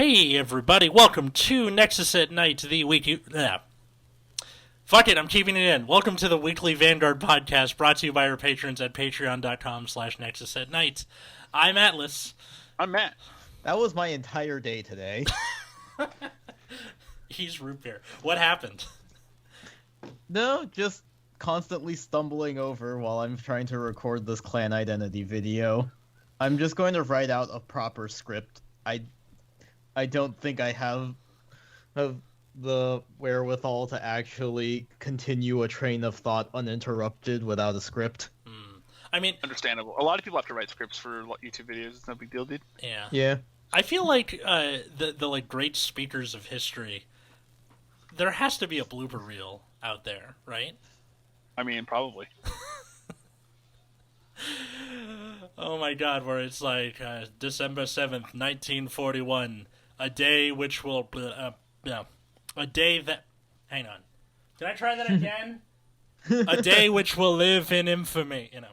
Hey everybody, welcome to Nexus at Night, the weekly... Fuck it, I'm keeping it in. Welcome to the weekly Vanguard podcast brought to you by our patrons at patreon.com/Nexus at Night. I'm Atlas. I'm Matt. That was my entire day today. He's root beer. What happened? No, just constantly stumbling over while I'm trying to record this clan identity video. I'm just going to write out a proper script. I don't think I have the wherewithal to actually continue a train of thought uninterrupted without a script. I mean... Understandable. A lot of people have to write scripts for YouTube videos. It's no big deal, dude. Yeah. Yeah. I feel like the like great speakers of history, there has to be a blooper reel out there, right? I mean, probably. Oh my god, where it's like December 7th, 1941, a day which will... a day that... Hang on. Can I try that again? A day which will live in infamy, you know.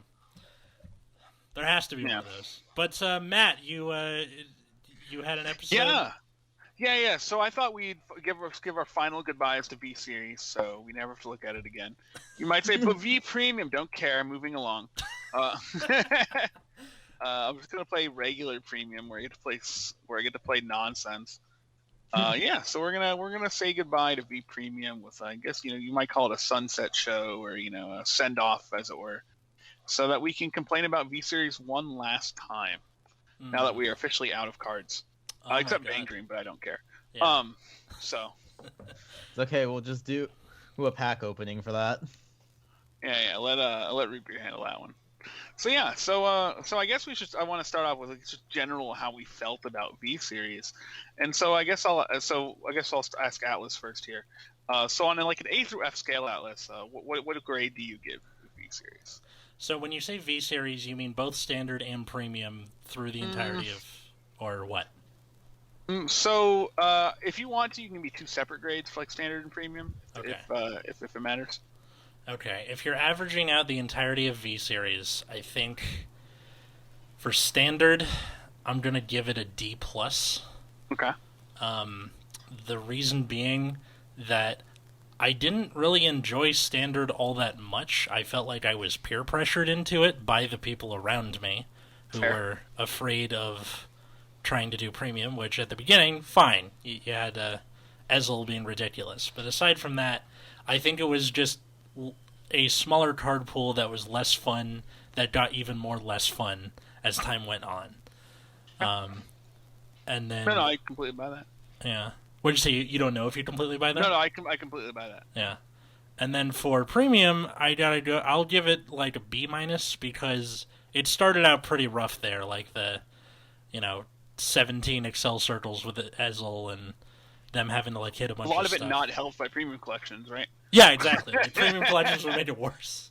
There has to be one of those. But, Matt, you had an episode? Yeah. So I thought we'd give our final goodbyes to V Series, so we never have to look at it again. You might say, but V Premium, don't care, moving along. I'm just gonna play regular Premium, where I get to play nonsense. So we're gonna say goodbye to V Premium with, I guess, you might call it a sunset show, or a send off, as it were, so that we can complain about V Series one last time. Now that we are officially out of cards, except Vangreen, but I don't care. Yeah. So it's okay. We'll just do a pack opening for that. Yeah. Let Root Beer handle that one. So I guess I want to start off with just general how we felt about V Series, and so I guess I'll ask Atlas first here. So on like an A through F scale, Atlas, what grade do you give V Series? So when you say V Series, you mean both standard and premium through the entirety of, or what? So if you want to, you can be two separate grades for like standard and premium, okay. if it matters. Okay, if you're averaging out the entirety of V Series, I think for standard, I'm gonna give it a D+. Okay. The reason being that I didn't really enjoy standard all that much. I felt like I was peer pressured into it by the people around me who were afraid of trying to do premium, which at the beginning, fine. You had Ezel being ridiculous. But aside from that, I think it was just a smaller card pool that was less fun, that got even more less fun as time went on. And then... No, I completely buy that. Yeah. What'd you say? You don't know if you completely buy that? No, I completely buy that. Yeah. And then for premium, I'll give it like a B- because it started out pretty rough there, like the, 17 Excel circles with Ezel and them having to like hit a bunch of stuff. A lot of it not helped by premium collections, right? Yeah, exactly. Like, premium collections would make it worse.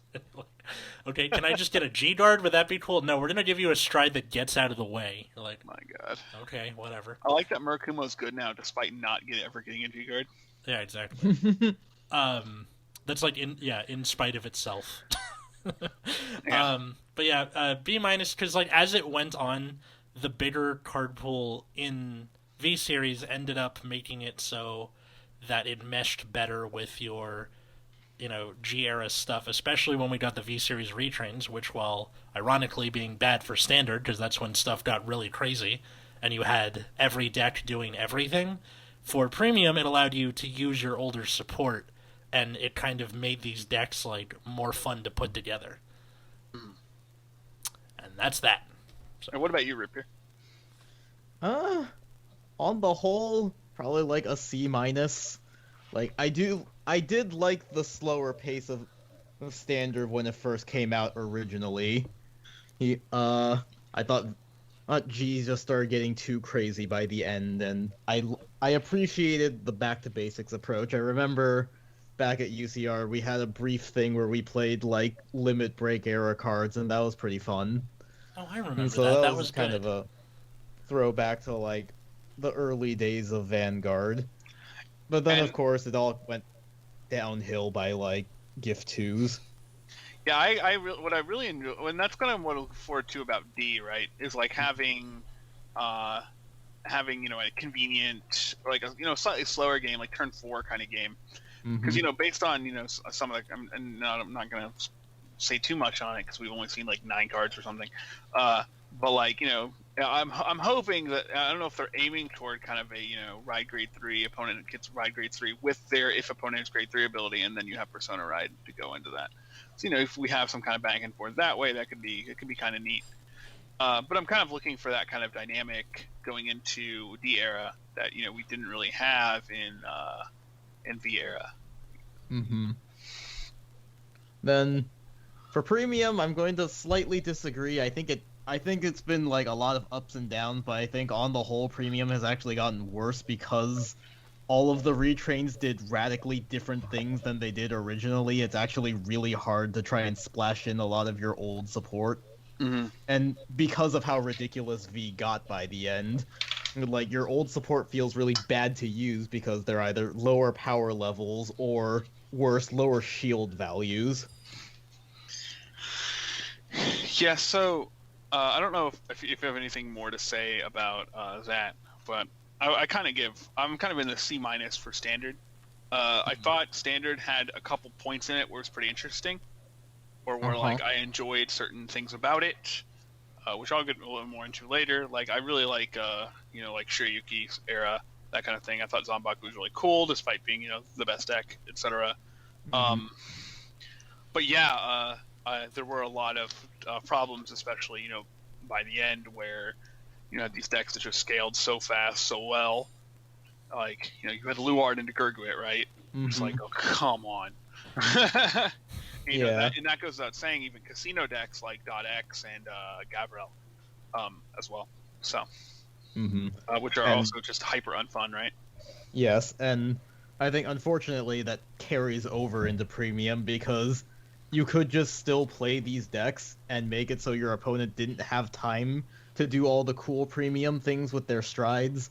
Okay, can I just get a G guard? Would that be cool? No, we're gonna give you a stride that gets out of the way. You're like, my God. Okay, whatever. I like that Murakumo's good now, despite not ever getting a G guard. Yeah, exactly. That's like in spite of itself. Yeah. But yeah, B-, because like as it went on, the bigger card pool in V Series ended up making it so that it meshed better with your, G-era stuff, especially when we got the V Series retrains, which, while ironically being bad for standard, because that's when stuff got really crazy, and you had every deck doing everything, for premium it allowed you to use your older support, and it kind of made these decks like more fun to put together. And that's that. So. And what about you, Ripper? On the whole, probably like a C-. Like I did like the slower pace of standard when it first came out originally. I thought G just started getting too crazy by the end, and I appreciated the back to basics approach. I remember back at UCR we had a brief thing where we played like limit break era cards, and that was pretty fun. Oh, I remember so that was kind good. of a throwback to like the early days of Vanguard. But then, of course, it all went downhill by like Gift 2s. Yeah, what I really enjoy, and that's kind of what I look forward to about D, right? Is like having having a convenient or like a slightly slower game, like turn 4 kind of game, because Mhm. Based on some of the I'm not gonna say too much on it because we've only seen like 9 cards or something, but like I'm hoping that I don't know if they're aiming toward kind of a ride grade 3 opponent gets ride grade 3 with their if opponent is grade 3 ability, and then you have persona ride to go into that. So if we have some kind of back and forth that way, it could be kind of neat. But I'm kind of looking for that kind of dynamic going into the era that we didn't really have in the era. Mhm. Then for premium, I'm going to slightly disagree. I think it's been like a lot of ups and downs, but I think on the whole premium has actually gotten worse because all of the retrains did radically different things than they did originally. It's actually really hard to try and splash in a lot of your old support. Mm-hmm. And because of how ridiculous V got by the end, like your old support feels really bad to use because they're either lower power levels or worse, lower shield values. Yeah, so I don't know if you have anything more to say about that, but I'm kind of in the C minus for standard. I thought standard had a couple points in it where it's pretty interesting, or where like I enjoyed certain things about it, which I'll get a little more into later. Like I really like like Shiryuki's era, that kind of thing. I thought Zanbaku was really cool, despite being the best deck, etc. But yeah, there were a lot of problems, especially by the end, where you had these decks that just scaled so fast, so well. Like you had Luard into Gurguit, right? It's like, oh come on. And that goes without saying. Even casino decks like Dot X and Gavril, as well. So, which are also just hyper unfun, right? Yes, and I think unfortunately that carries over into premium because you could just still play these decks and make it so your opponent didn't have time to do all the cool premium things with their strides.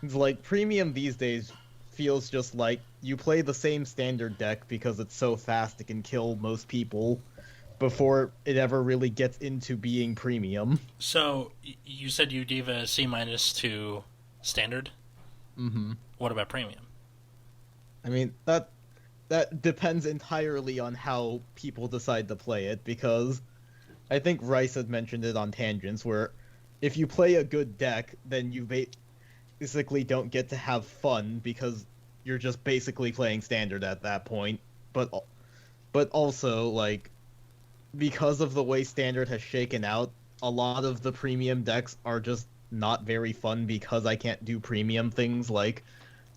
It's like premium these days feels just like you play the same standard deck because it's so fast it can kill most people before it ever really gets into being premium. So you said you gave a C minus to standard. What about premium? I mean that depends entirely on how people decide to play it, because I think Rice had mentioned it on Tangents, where if you play a good deck, then you basically don't get to have fun because you're just basically playing standard at that point. But also, like, because of the way standard has shaken out, a lot of the premium decks are just not very fun because I can't do premium things. Like,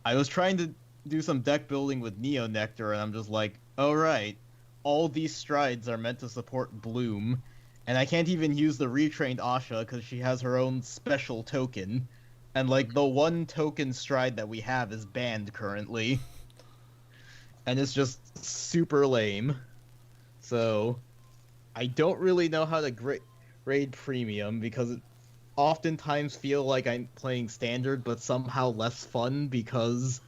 I was trying to do some deck building with Neo Nectar, and I'm just like, oh right, all these strides are meant to support Bloom, and I can't even use the retrained Asha because she has her own special token, and like the one token stride that we have is banned currently, and it's just super lame. So I don't really know how to grade premium because it oftentimes feel like I'm playing standard, but somehow less fun because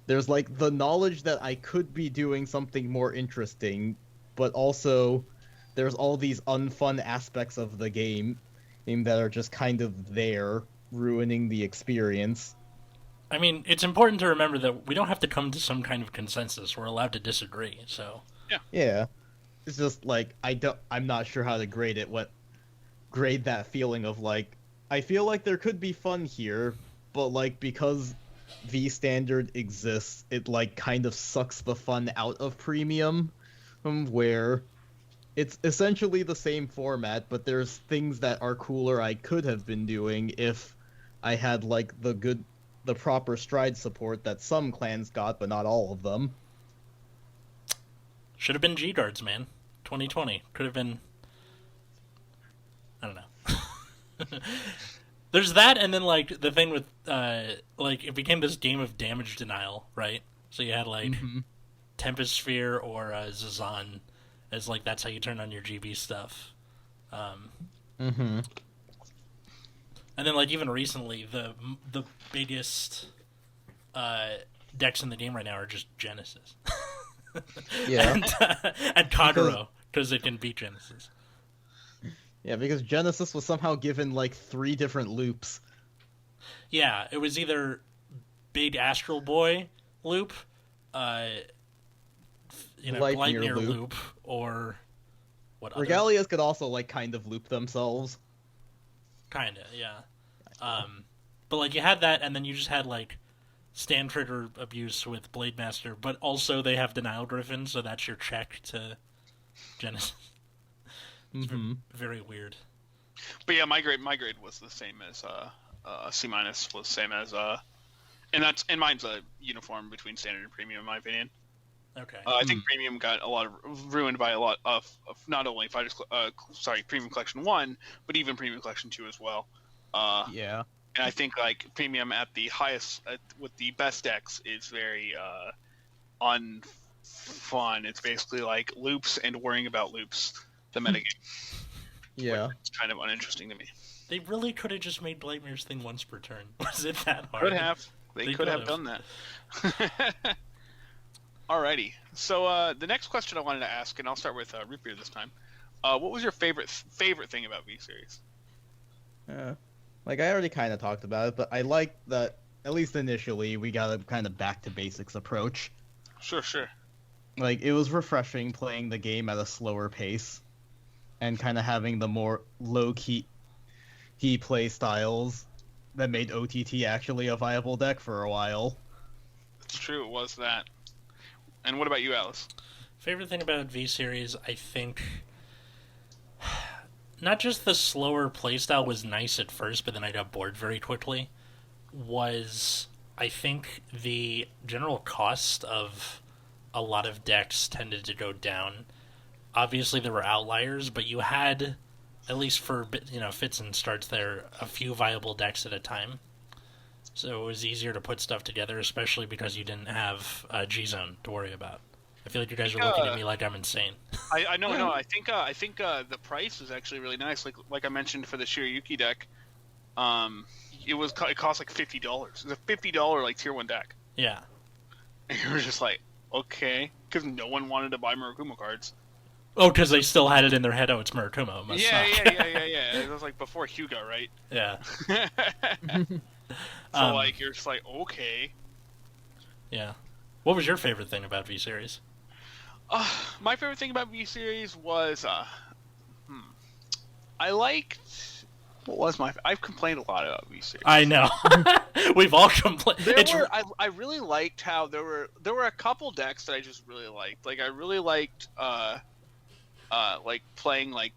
there's like the knowledge that I could be doing something more interesting, but also there's all these unfun aspects of the game that are just kind of there, ruining the experience. I mean, it's important to remember that we don't have to come to some kind of consensus. We're allowed to disagree. So Yeah. It's just like I'm not sure how to grade it. Grade that feeling of like I feel like there could be fun here, but like because V standard exists, it like kind of sucks the fun out of premium, where it's essentially the same format, but there's things that are cooler I could have been doing if I had like the proper stride support that some clans got, but not all of them. should have been G guards, man. 2020 could have been. I don't know. There's that, and then like the thing with like it became this game of damage denial, right? So you had like Tempest Sphere or Zazan as like that's how you turn on your GB stuff. And then like even recently, the biggest decks in the game right now are just Genesis. Yeah. and Kagero because it can beat Genesis. Yeah, because Genesis was somehow given like 3 different loops. Yeah, it was either Big Astral Boy loop, uh, Lightyear Lightyear loop. loop, or what other? Regalias could also like kind of loop themselves. Kinda, yeah. But like you had that, and then you just had like stand trigger abuse with Blade Master, but also they have Denial Griffin, so that's your check to Genesis. Mm-hmm. Very weird. But yeah, my grade was the same as C minus was the same as and mine's a uniform between standard and premium in my opinion. Okay. I think premium got a lot of ruined by a lot of not only premium collection 1, but even premium collection 2 as well. Yeah. And I think like premium at the highest with the best decks is very unfun. It's basically like loops and worrying about loops, the metagame. Yeah. It's kind of uninteresting to me. They really could have just made Blightmare's thing once per turn. Was it that hard? Could have. They could have done that. Alrighty. So the next question I wanted to ask, and I'll start with Root Beer this time. What was your favorite thing about V Series? Like I already kind of talked about it, but I like that at least initially we got a kind of back to basics approach. Sure. Like it was refreshing playing the game at a slower pace, and kind of having the more low key play styles that made OTT actually a viable deck for a while. It's true. It was that. And what about you, Alice? Favorite thing about V Series, I think, not just the slower playstyle was nice at first, but then I got bored very quickly, was, I think, the general cost of a lot of decks tended to go down. Obviously, there were outliers, but you had, at least for fits and starts there, a few viable decks at a time. So it was easier to put stuff together, especially because you didn't have G-Zone to worry about. I feel like you guys are looking at me like I'm insane. I know. I think the price is actually really nice. Like I mentioned for the Shiryuki deck, it cost like $50. It was a $50 like tier 1 deck. Yeah. And you were just like, okay, because no one wanted to buy Murakumo cards. Oh, because they still had it in their head. Oh, it's Murakumo. It must suck. Yeah. It was like before Hyuga, right? Yeah. So like you're just like, okay. Yeah. What was your favorite thing about V Series? My favorite thing about V Series was I liked. What was I've complained a lot about V Series. I know. We've all complained. I really liked how there were a couple decks that I just really liked. Like I really liked like playing like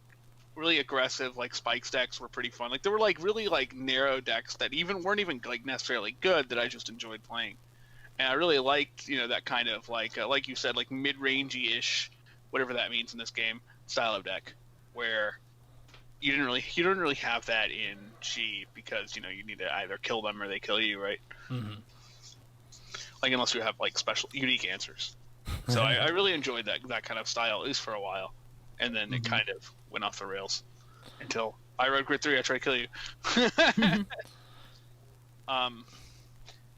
really aggressive like spikes decks were pretty fun. Like there were like really like narrow decks that weren't even like necessarily good that I just enjoyed playing. And I really liked, that kind of like you said, like mid-rangey-ish, whatever that means in this game, style of deck, where you don't really have that in G because you need to either kill them or they kill you, right? Mm-hmm. Like unless you have like special unique answers. So I really enjoyed that kind of style at least for a while, and then it kind of went off the rails until I rode Grid 3. I tried to kill you.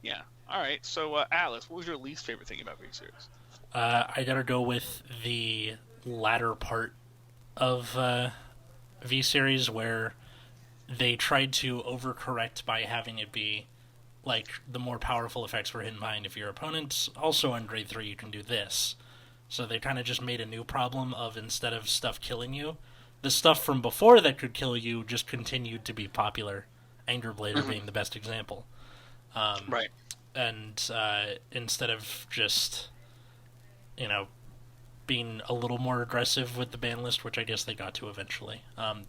Yeah. All right, so Alice, what was your least favorite thing about V Series? I gotta go with the latter part of V Series where they tried to overcorrect by having it be like the more powerful effects were hidden behind. If your opponent's also on grade 3, you can do this. So they kind of just made a new problem of instead of stuff killing you, the stuff from before that could kill you just continued to be popular. Anger Blader being the best example. Right. And instead of just, being a little more aggressive with the ban list, which I guess they got to eventually.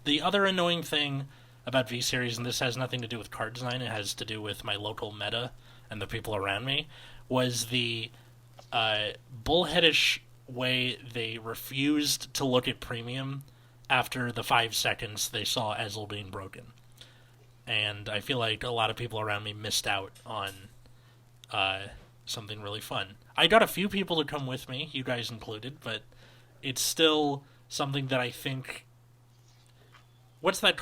The other annoying thing about V Series, and this has nothing to do with card design, it has to do with my local meta and the people around me, was the bullheadish way they refused to look at premium after the 5 seconds they saw Ezel being broken. And I feel like a lot of people around me missed out on something really fun. I got a few people to come with me, you guys included, but it's still something that I think... What's that?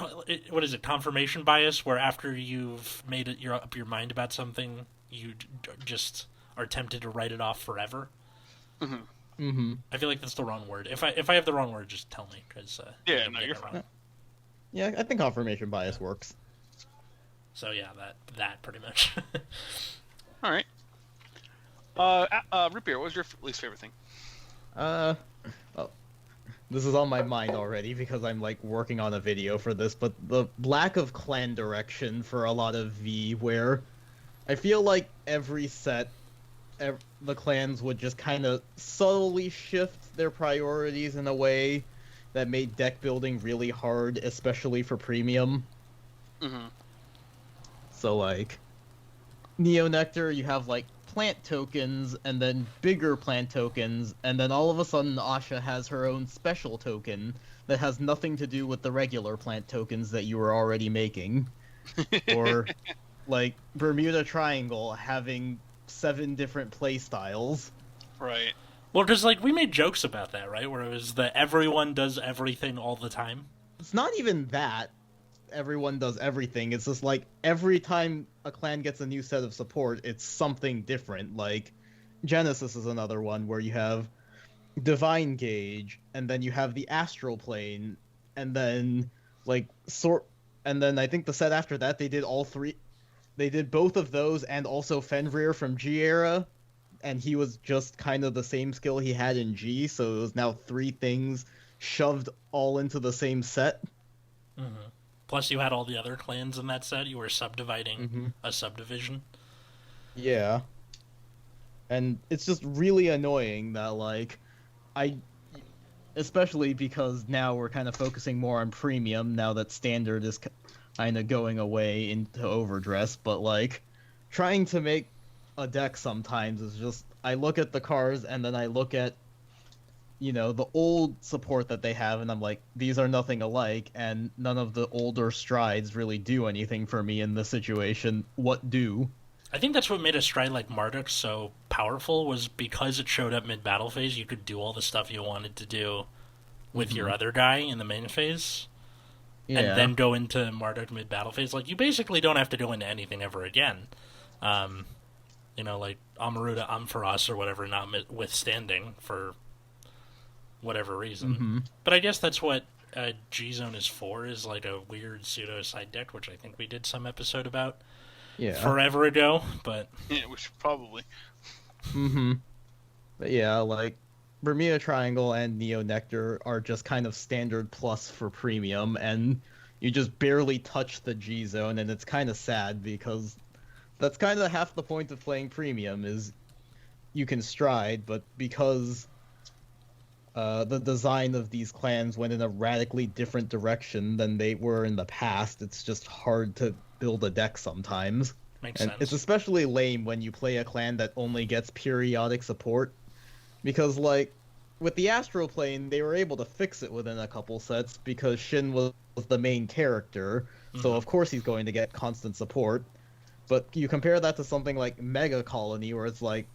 What is it? Confirmation bias, where after you've made it up your mind about something, you just are tempted to write it off forever. I feel like that's the wrong word. If I have the wrong word, just tell me, because yeah, no, you're fine. Yeah, I think confirmation bias works. So yeah, that pretty much. All right. Root beer, what was your least favorite thing? Uh, well, this is on my mind already because I'm like working on a video for this, but the lack of clan direction for a lot of V, where I feel like every set, the clans would just kind of subtly shift their priorities in a way that made deck building really hard, especially for premium. Mm-hmm. So like Neo Nectar, you have like plant tokens and then bigger plant tokens, and then all of a sudden Asha has her own special token that has nothing to do with the regular plant tokens that you were already making. Or like Bermuda Triangle having 7 different play styles. Right. Well, because like we made jokes about that, right? Where it was that everyone does everything all the time. It's not even that everyone does everything. It's just like every time a clan gets a new set of support, it's something different. Like Genesis is another one where you have Divine Gauge, and then you have the Astral Plane, and then like and then I think the set after that they did all 3. They did both of those and also Fenrir from G era, and he was just kind of the same skill he had in G, so it was now 3 things shoved all into the same set. Mm-hmm. Plus, you had all the other clans in that set. You were subdividing Mm-hmm. a subdivision. Yeah. And it's just really annoying that, like, especially because now we're kind of focusing more on premium now that standard is kind of going away into overdress, but, like, trying to make a deck sometimes is just, I look at the cards and then I look at, the old support that they have, and I'm like, these are nothing alike, and none of the older strides really do anything for me in this situation. What do? I think that's what made a stride like Marduk so powerful, was because it showed up mid-battle phase, you could do all the stuff you wanted to do with your other guy in the main phase, Yeah. and then go into Marduk mid-battle phase. Like, you basically don't have to go into anything ever again. Like Amaruta Ampharos or whatever not withstanding for whatever reason. Mm-hmm. But I guess that's what G-Zone is for, is like a weird pseudo side deck, which I think we did some episode about forever ago, but... Yeah, we should probably. Mm-hmm. But yeah, like, Bermuda Triangle and Neo Nectar are just kind of standard plus for premium, and you just barely touch the G-Zone, and it's kind of sad, because that's kind of half the point of playing premium, is you can stride, but because the design of these clans went in a radically different direction than they were in the past, it's just hard to build a deck sometimes. Makes And sense. it's especially lame when you play a clan that only gets periodic support, because, like, with the Astral Plane, they were able to fix it within a couple sets because Shin was the main character, so of course he's going to get constant support. But you compare that to something like Mega Colony, where it's like,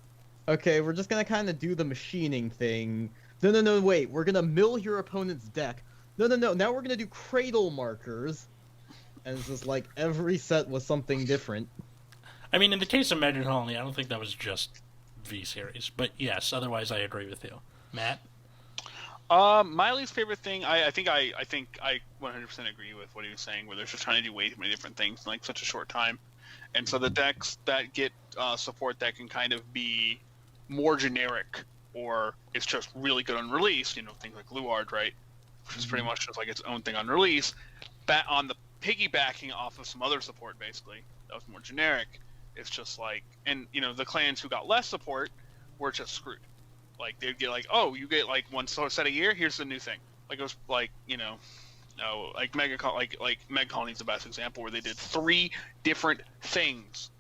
okay, we're just gonna kind of do the machining thing. No, wait, we're gonna mill your opponent's deck. No, now we're gonna do cradle markers. And it's just like every set was something different. I mean, in the case of Mega Colony, I don't think that was just V-Series. But yes, otherwise I agree with you. Matt? My least favorite thing, I think I 100% agree with what he was saying, where they're just trying to do way too many different things in like such a short time. And so the decks that get support that can kind of be more generic, or it's just really good on release, things like Luard, right? Which is pretty much just like its own thing on release, on the piggybacking off of some other support, basically, that was more generic. It's just like, and the clans who got less support were just screwed. Like, they'd get like, oh, you get like one set a year, here's the new thing. Like, it was like, like Mega Colony's the best example, where they did 3 different things.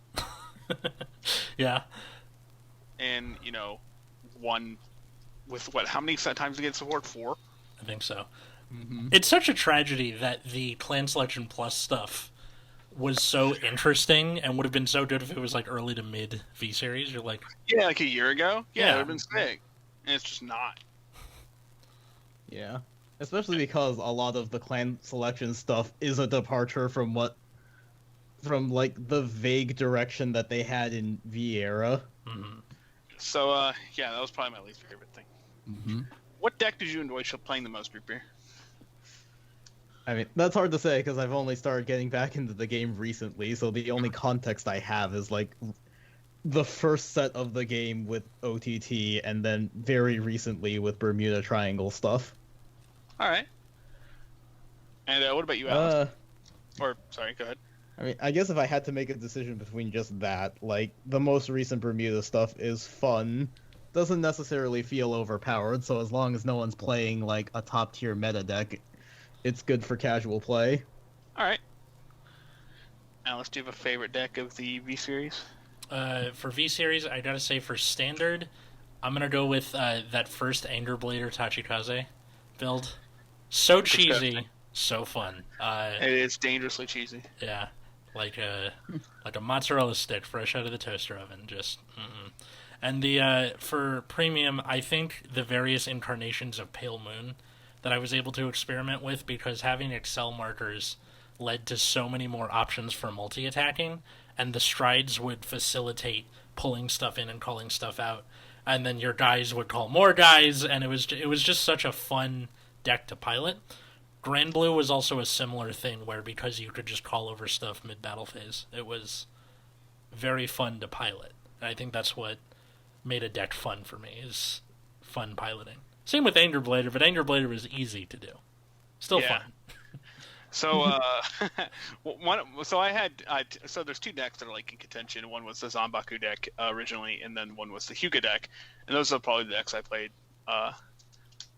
Yeah. And, one with how many times to get support? 4? I think so. Mm-hmm. It's such a tragedy that the Clan Selection Plus stuff was so interesting and would have been so good if it was like early to mid V-Series. You're like... Yeah, like a year ago? Yeah, Yeah. it would have been sick. And it's just not. Yeah. Especially because a lot of the clan selection stuff is a departure from like the vague direction that they had in V era. Mm-hmm. So, yeah, that was probably my least favorite thing. Mm-hmm. What deck did you enjoy playing the most, Root Beer? I mean, that's hard to say because I've only started getting back into the game recently, so the only context I have is like the first set of the game with OTT, and then very recently with Bermuda Triangle stuff. All right. And what about you, Alex? Or sorry, go ahead. I mean, I guess if I had to make a decision between just that, like the most recent Bermuda stuff is fun, doesn't necessarily feel overpowered. So as long as no one's playing like a top tier meta deck, it's good for casual play. All right. Alex, do you have a favorite deck of the V series? For V series, I gotta say for standard, I'm gonna go with that first Anger Blader Tachikaze build. So cheesy, so fun. It is dangerously cheesy. Yeah, like a mozzarella stick fresh out of the toaster oven. Just. And the for premium, I think the various incarnations of Pale Moon that I was able to experiment with, because having Excel markers led to so many more options for multi-attacking, and the strides would facilitate pulling stuff in and calling stuff out, and then your guys would call more guys, and it was just such a fun deck to pilot. Grand Blue was also a similar thing, where because you could just call over stuff mid-battle phase, it was very fun to pilot. And I think that's what made a deck fun for me, is fun piloting. Same with Anger Blader, but Anger Blader was easy to do. Still fun. So, so there's two decks that are like in contention. One was the Zanbaku deck originally, and then one was the Hyuga deck. And those are probably the decks I played that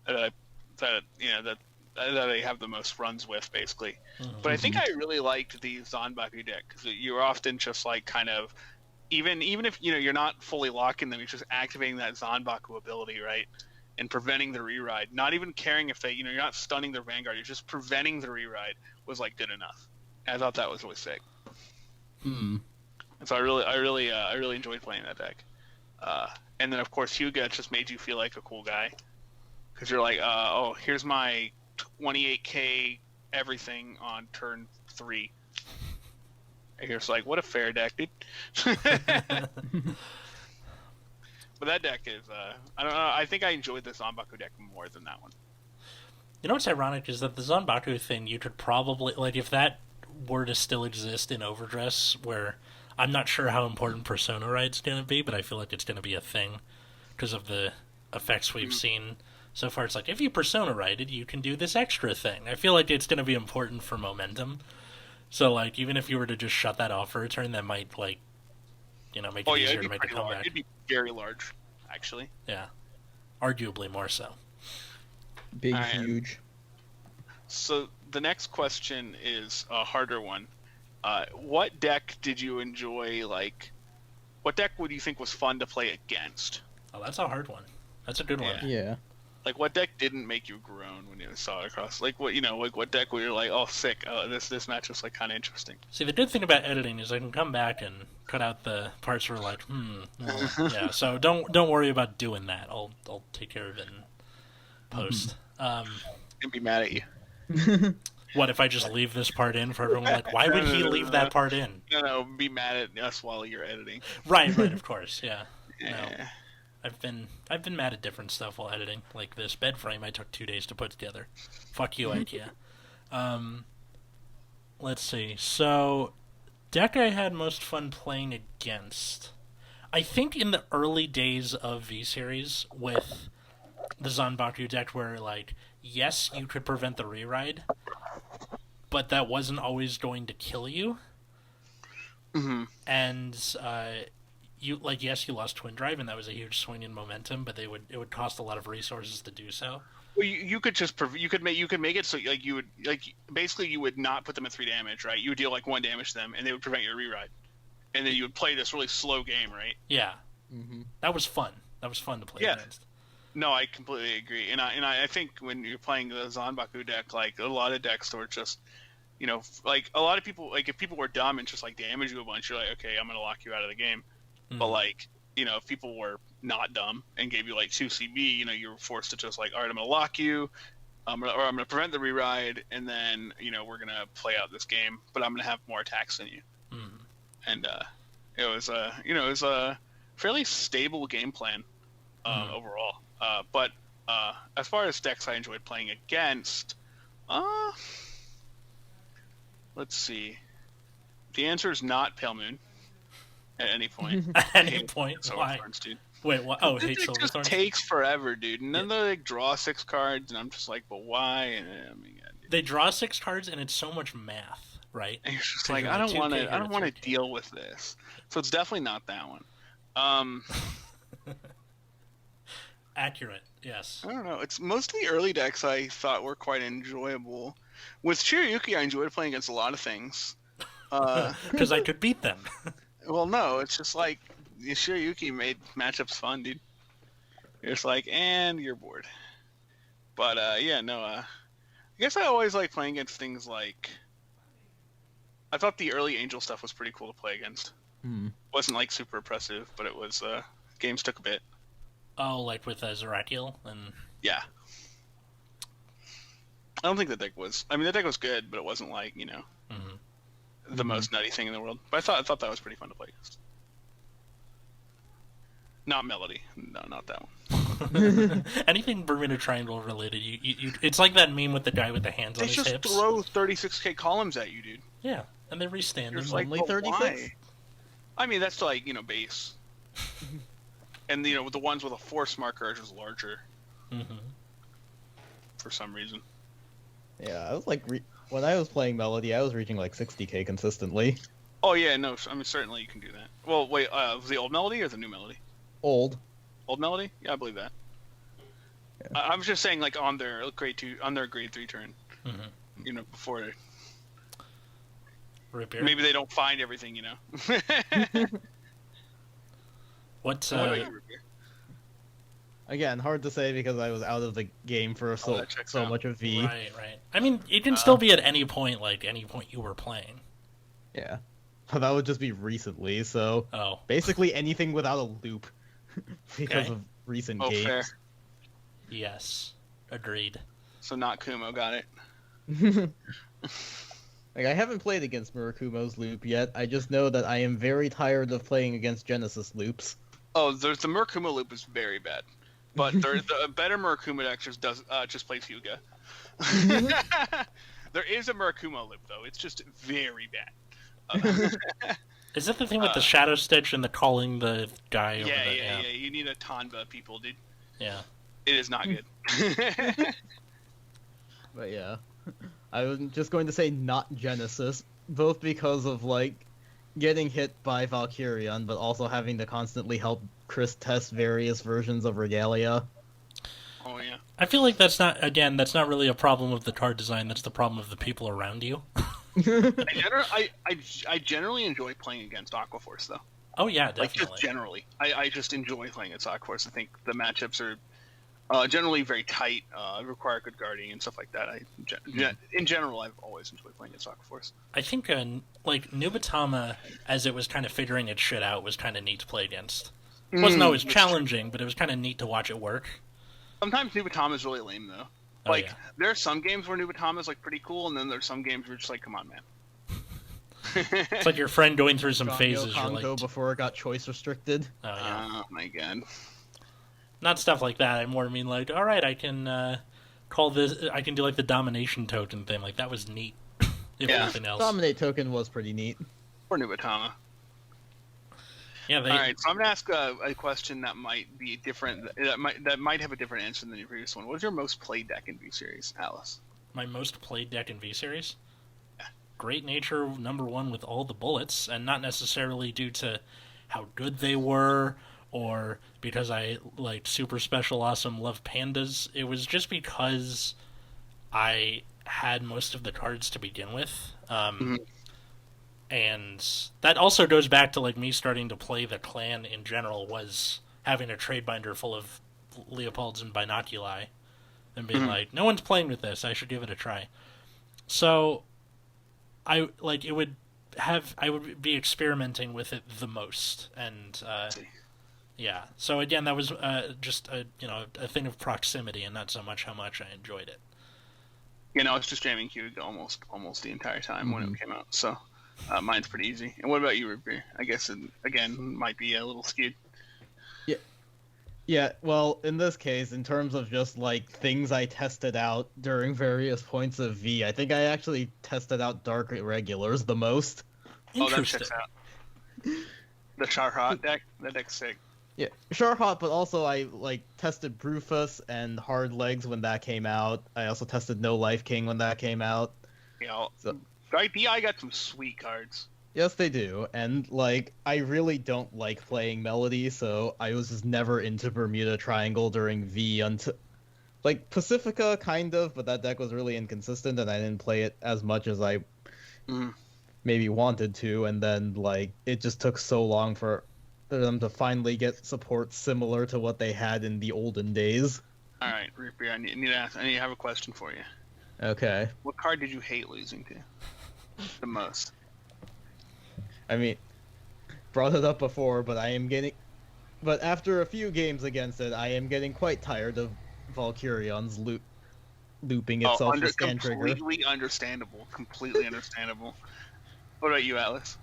I have the most runs with, basically. Mm-hmm. But I think I really liked the Zanbaku deck because you're often just like kind of even if you're not fully locking them, you're just activating that Zanbaku ability, right? And preventing the re-ride, not even caring if they, you're not stunning their Vanguard, you're just preventing the re-ride was like good enough. And I thought that was really sick. Hmm. And so I really enjoyed playing that deck. And then of course Hyuga just made you feel like a cool guy, because you're like, oh, here's my 28k everything on turn 3. And you're just like, what a fair deck, dude. But that deck is, I don't know, I think I enjoyed the Zanbaku deck more than that one. You know what's ironic is that the Zanbaku thing, you could probably, like, if that were to still exist in Overdress, where I'm not sure how important Persona Ride's going to be, but I feel like it's going to be a thing because of the effects we've seen so far. It's like, if you Persona Rided, you can do this extra thing. I feel like it's going to be important for momentum. So, like, even if you were to just shut that off for a turn, that might, like, make it easier to make a comeback. It'd be very large, actually. Yeah. Arguably more so. Big, huge. So the next question is a harder one. What deck did you enjoy, what deck would you think was fun to play against? Oh, that's a hard one. That's a good one. Yeah. Like, what deck didn't make you groan when you saw it across? Like, what deck where you're like, oh, sick, this match was, kind of interesting? See, the good thing about editing is I can come back and cut out the parts where like, yeah, so don't worry about doing that. I'll take care of it in post. And be mad at you. What, if I just leave this part in for everyone? Like, why would he leave that part in? No, be mad at us while you're editing. Right, of course, yeah. Yeah. No. I've been mad at different stuff while editing, like this bed frame I took 2 days to put together. Fuck you, IKEA. Let's see. So, deck I had most fun playing against. I think in the early days of V-Series with the Zanbaku deck where, like, yes, you could prevent the re-ride, but that wasn't always going to kill you. Mm-hmm. And, you lost Twin Drive, and that was a huge swing in momentum, but it would cost a lot of resources to do so. Well, you could just you could make it so you would basically you would not put them at 3 damage, right? You would deal 1 damage to them, and they would prevent your re-ride, and then you would play this really slow game, right? Yeah, That was fun. That was fun to play against. No, I completely agree, and I think when you're playing the Zanbaku deck, a lot of decks were just, a lot of people, if people were dumb and just damage you a bunch, you're like, okay, I'm gonna lock you out of the game. But if people were not dumb and gave you 2 CB, you were forced to just all right, I'm gonna lock you, or I'm gonna prevent the re-ride, and then we're gonna play out this game, but I'm gonna have more attacks than you. And it was a fairly stable game plan overall. But as far as decks I enjoyed playing against, let's see. The answer is not Pale Moon at any point. At any hate point, why? Silverthorns, dude. Wait, what? Oh, It hate just Silverthorns? takes forever, dude. And then they like draw 6 cards, and I'm just like, but why? And I mean, yeah, dude. They draw 6 cards, and it's so much math, right? And it's just 'Cause like you're I don't 2K want here to. I don't want to 3K. deal with this. So it's definitely not that one. Accurate, yes. I don't know. It's mostly early decks I thought were quite enjoyable. With Shiryuki, I enjoyed playing against a lot of things. Because I could beat them. Well, no, it's just like Shiryuki made matchups fun, dude. You're just like, and you're bored. But yeah, no. I guess I always like playing against things like. I thought the early Angel stuff was pretty cool to play against. Wasn't like super oppressive, but it was. Games took a bit. Oh, like with Zerakiel and... Yeah. I don't think the deck was. I mean, the deck was good, but it wasn't like the most nutty thing in the world. But I thought that was pretty fun to play against. Not Melody. No, not that one. Anything Bermuda Triangle related, you it's like that meme with the guy with the hands They on his just hips. throw 36k columns at you, dude. Yeah, and they restand You're them. just like, Only but 36? why? I mean, that's like base. And with the ones with a force marker are just larger. For some reason. Yeah, I was like, when I was playing Melody, I was reaching like 60k consistently. Oh yeah, no. I mean, certainly you can do that. Well, wait. Was the old Melody or the new Melody? Old. Old Melody? Yeah, I believe that. Yeah. I'm just saying, like on their grade 3 turn. Before Repair. maybe they don't find everything. What? What about you, Ruby? Again, hard to say because I was out of the game for so that checks out. much of V. Right. I mean, it can still be at any point, like any point you were playing. Yeah. That would just be recently, so Oh. basically anything without a loop because Okay. of recent Oh, games. fair. Yes. Agreed. So not Kumo, got it. Like, I haven't played against Murakumo's loop yet. I just know that I am very tired of playing against Genesis loops. Oh, there's the Murakumo loop is very bad, but the better Murakumo deck just plays Hyuga. There is a Murakumo loop though. It's just very bad. Is that the thing with the Shadow Stitch and the calling the guy over Yeah, the... yeah. You need a Tanba, people, dude. Yeah. It is not good. But yeah. I was just going to say not Genesis, both because of, like, getting hit by Valkyrion, but also having to constantly help Chris test various versions of Regalia. Oh yeah. I feel like that's not really a problem of the card design, that's the problem of the people around you. I generally enjoy playing against Aquaforce though. Oh yeah, Like definitely. just generally, I just enjoy playing against Aquaforce. I think the matchups are generally very tight, require good guarding and stuff like that. In general, I've always enjoyed playing against Aquaforce. I think like Nubatama, as it was kind of figuring its shit out, was kind of neat to play against. It wasn't always challenging, but it was kind of neat to watch it work. Sometimes Nubatama is really lame though. Oh, Like yeah. there are some games where Nubatama is like pretty cool, and then there's some games where it's just like, come on, man. It's like your friend going through some Ganyo phases. You're Kanto like, before it got choice restricted. oh yeah. Oh my god. Not stuff like that. I more mean like, all right, I can call this. I can do like the domination token thing. Like that was neat. If Yeah. anything else. Dominate token was pretty neat. Or Nubatama. Yeah. They. All right, so I'm gonna ask a question that might be different. That might have a different answer than your previous one. What was your most played deck in V Series, Alice? My most played deck in V Series. Great Nature #1 with all the bullets, and not necessarily due to how good they were or because I liked Super Special Awesome Love Pandas. It was just because I had most of the cards to begin with. And that also goes back to like me starting to play the clan in general, was having a trade binder full of Leopolds and Binoculi and being like, no one's playing with this, I should give it a try. So I would be experimenting with it the most, and yeah. So again, that was just a thing of proximity, and not so much how much I enjoyed it. I was just jamming Hyuga almost the entire time when it came out. So mine's pretty easy. And what about you, Root Beer? I guess it, again, might be a little skewed. Yeah, well, in this case, in terms of just like things I tested out during various points of V, I think I actually tested out Dark Irregulars the most. Oh, that Interesting. checks out. The Charhot deck. That deck's sick. Yeah, sure hot, but also I like tested Brufus and Hard Legs when that came out. I also tested No Life King when that came out. You know, So DI got some sweet cards. yes, they do, and like I really don't like playing Melody, so I was just never into Bermuda Triangle during V until like Pacifica kind of, but that deck was really inconsistent, and I didn't play it as much as I maybe wanted to, and then like it just took so long for them to finally get support similar to what they had in the olden days. All right, Root Beer, I need to ask. I need to have a question for you. Okay. What card did you hate losing to the most? I mean, brought it up before, but but after a few games against it, I am getting quite tired of Valkyrion's looping itself with stand trigger. Completely understandable. Completely understandable. What about you, Atlas?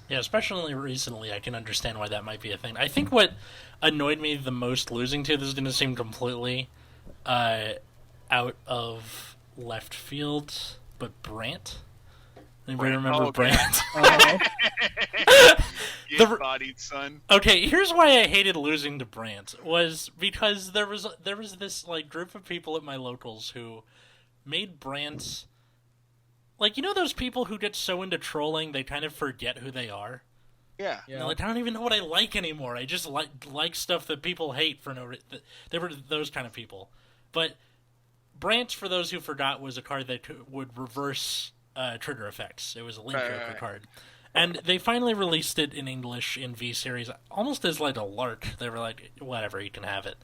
Yeah, especially recently, I can understand why that might be a thing. I think what annoyed me the most losing to, this is going to seem completely out of left field, but Brant. Anybody remember Brant? Bodied son. Okay, here's why I hated losing to Brant, was because there was this like group of people at my locals who made Brant. Like, you know those people who get so into trolling they kind of forget who they are? Yeah. Yeah. Like, I don't even know what I like anymore. I just like stuff that people hate for no reason. They were those kind of people. But Brant, for those who forgot, was a card that would reverse trigger effects. It was a link joker card. And they finally released it in English in V-Series, almost as like a lark. They were like, whatever, you can have it.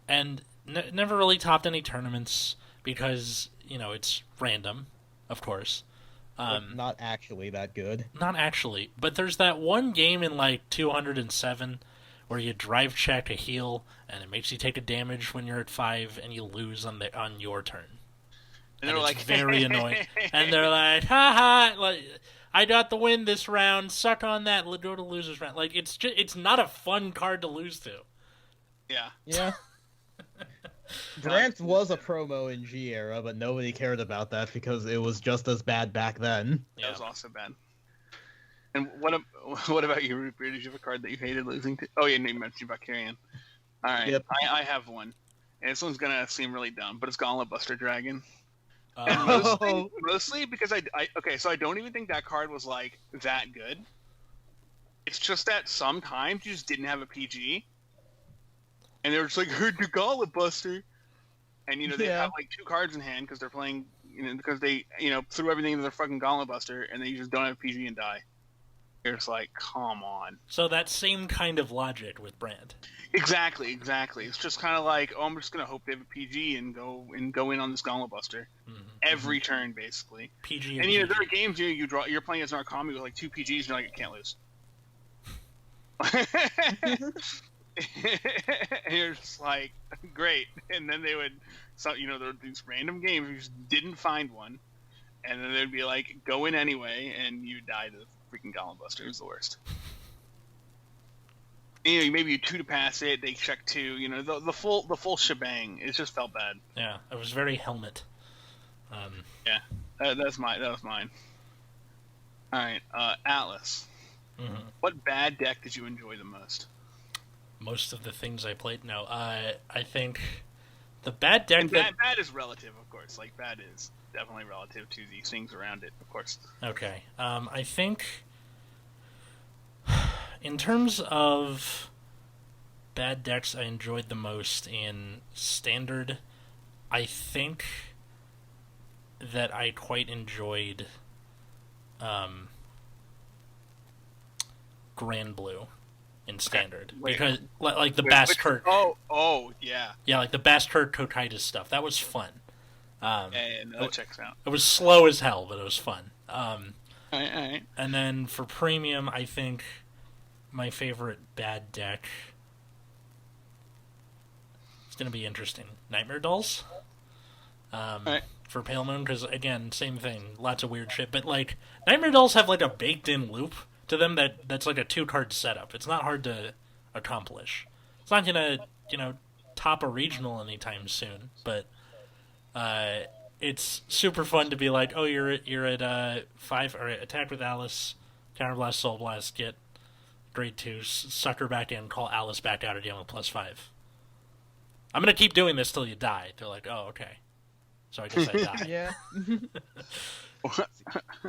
And never really topped any tournaments because, you know, it's random. Of course. Not actually that good. Not actually. But there's that one game in like 207 where you drive check a heal and it makes you take a damage when you're at 5 and you lose on your turn. And it's like very annoying. And they're like, ha, like, I got the win this round, suck on that, go to losers round. Like, it's not a fun card to lose to. Yeah. Yeah. Brant was a promo in G era, but nobody cared about that because it was just as bad back then. Yeah. That was also bad. And what about you, Root Beer? Did you have a card that you hated losing to? Oh, yeah, you mentioned Valkyrian. All right, yep. I have one. And this one's going to seem really dumb, but it's Gauntlet Buster Dragon. Mostly because so I don't even think that card was, like, that good. It's just that sometimes you just didn't have a PG. And they were just like, heard the Gauntlet Buster. And, you know, they have, like, 2 cards in hand because they're playing, you know, because they, you know, threw everything into their fucking Gauntlet Buster, and they just don't have PG and die. You're just like, come on. So that same kind of logic with Brand. Exactly. It's just kind of like, oh, I'm just going to hope they have a PG and go in on this Gauntlet Buster. Mm-hmm. Every turn, basically. PG and you know, there are games you're playing as Narcomi with, like, 2 PGs, and you're like, I can't lose. And you're just like, great. And then they would, so you know, there were these random games you just didn't find one, and then they'd be like, go in anyway, and you die to the freaking Gauntlet Buster. It was the worst. You know, maybe you 2 to pass it, they check 2. You know, the full shebang. It just felt bad. Yeah, it was very helmet. Yeah, that was mine. All right, Atlas. Mm-hmm. What bad deck did you enjoy the most? Most of the things I played. No, I think the bad deck. And bad is relative, of course. Like, bad is definitely relative to these things around it, of course. Okay. I think in terms of bad decks I enjoyed the most in Standard, I think that I quite enjoyed Grand Blue in Standard. Okay. Because like the Bass-Kirk. Oh, yeah. Yeah, like the Bass-Kirk Cotitus stuff. That was fun. And that checks out. It was slow as hell, but it was fun. All right. And then for Premium, I think my favorite bad deck, it's going to be interesting. Nightmare Dolls. Right. For Pale Moon, because, again, same thing. Lots of weird shit. But, like, Nightmare Dolls have, like, a baked-in loop to them that's like a 2-card setup. It's not hard to accomplish. It's not going to top a regional anytime soon, but it's super fun to be like, oh, you're at 5, or attack with Alice, counterblast, soul blast, get grade 2, suck her back in, call Alice back out again with +5. I'm gonna keep doing this till you die. They're like, oh, okay. So I guess I die. Yeah.